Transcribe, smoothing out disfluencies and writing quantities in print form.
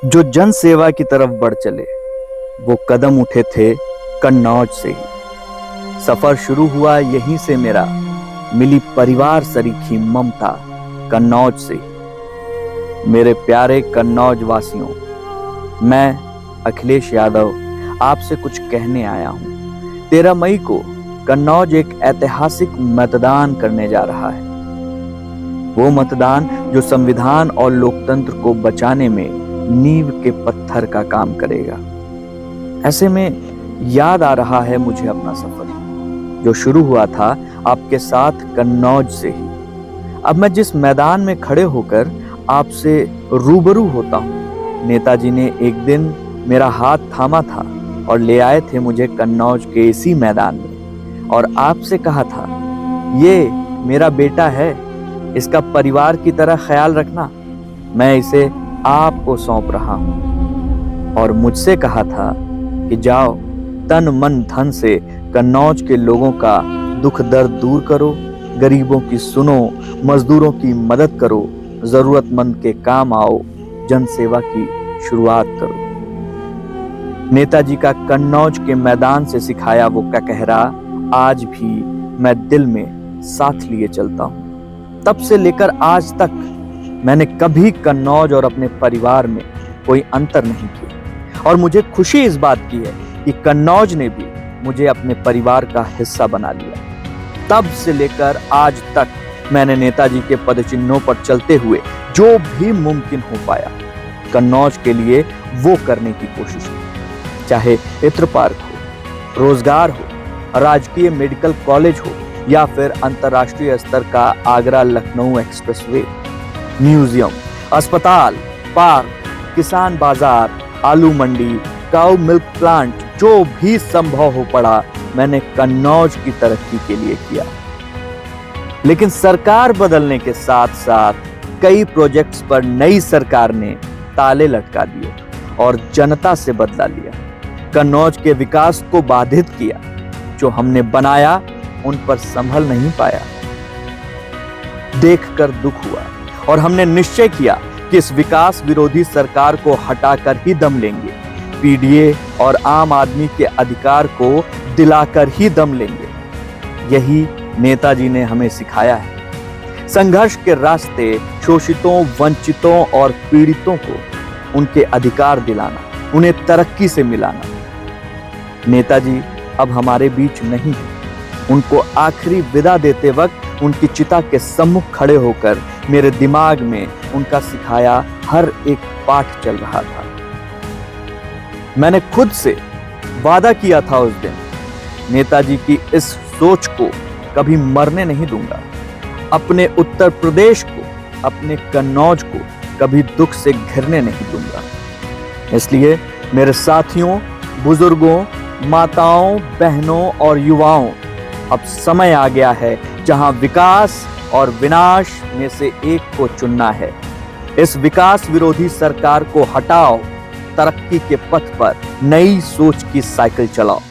जो जन सेवा की तरफ बढ़ चले वो कदम उठे थे कन्नौज से ही। सफर शुरू हुआ यहीं से मेरा, मिली परिवार सरीखी ममता कन्नौज से ही। मेरे प्यारे कन्नौज वासियों, मैं अखिलेश यादव आपसे कुछ कहने आया हूं। 13 मई को कन्नौज एक ऐतिहासिक मतदान करने जा रहा है। वो मतदान जो संविधान और लोकतंत्र को बचाने में नींव के पत्थर का काम करेगा। ऐसे में याद आ रहा है मुझे अपना सफर जो शुरू हुआ था आपके साथ कन्नौज से ही। अब मैं जिस मैदान में खड़े होकर आपसे रूबरू होता हूँ, नेताजी ने एक दिन मेरा हाथ थामा था और ले आए थे मुझे कन्नौज के इसी मैदान में, और आपसे कहा था, ये मेरा बेटा है, इसका परिवार की तरह ख्याल रखना, मैं इसे आपको सौंप रहा हूं। और मुझसे कहा था कि जाओ तन मन धन से कन्नौज के लोगों का दुख दर्द दूर करो, गरीबों की सुनो, मजदूरों की मदद करो, जरूरतमंद के काम आओ, जन सेवा की शुरुआत करो। नेताजी का कन्नौज के मैदान से सिखाया वो ककहरा आज भी मैं दिल में साथ लिए चलता हूं। तब से लेकर आज तक मैंने कभी कन्नौज और अपने परिवार में कोई अंतर नहीं किया, और मुझे खुशी इस बात की है कि कन्नौज ने भी मुझे अपने परिवार का हिस्सा बना लिया। तब से लेकर आज तक मैंने नेताजी के पदचिन्हों पर चलते हुए जो भी मुमकिन हो पाया कन्नौज के लिए वो करने की कोशिश की। चाहे इत्र पार्क हो, रोजगार हो, राजकीय मेडिकल कॉलेज हो, या फिर अंतर्राष्ट्रीय स्तर का आगरा लखनऊ एक्सप्रेसवे, म्यूजियम, अस्पताल, पार्क, किसान बाजार, आलू मंडी, काऊ मिल्क प्लांट, जो भी संभव हो पड़ा मैंने कन्नौज की तरक्की के लिए किया। लेकिन सरकार बदलने के साथ साथ कई प्रोजेक्ट्स पर नई सरकार ने ताले लटका दिए और जनता से बदला लिया। कन्नौज के विकास को बाधित किया। जो हमने बनाया उन पर संभल नहीं पाया। देखकर दुख हुआ और हमने निश्चय किया कि इस विकास विरोधी सरकार को हटाकर ही दम लेंगे। पीडीए और आम आदमी के अधिकार को दिलाकर ही दम लेंगे। यही नेताजी ने हमें सिखाया है। संघर्ष के रास्ते शोषितों, वंचितों और पीड़ितों को उनके अधिकार दिलाना, उन्हें तरक्की से मिलाना। नेताजी अब हमारे बीच नहीं है। उनको आखिरी विदा देते वक्त उनकी चिता के सम्मुख खड़े होकर मेरे दिमाग में उनका सिखाया हर एक पाठ चल रहा था। मैंने खुद से वादा किया था उस दिन, नेताजी की इस सोच को कभी मरने नहीं दूंगा। अपने उत्तर प्रदेश को, अपने कन्नौज को कभी दुख से घिरने नहीं दूंगा। इसलिए मेरे साथियों, बुजुर्गों, माताओं, बहनों और युवाओं, अब समय आ गया है जहां विकास और विनाश में से एक को चुनना है। इस विकास विरोधी सरकार को हटाओ, तरक्की के पथ पर नई सोच की साइकिल चलाओ।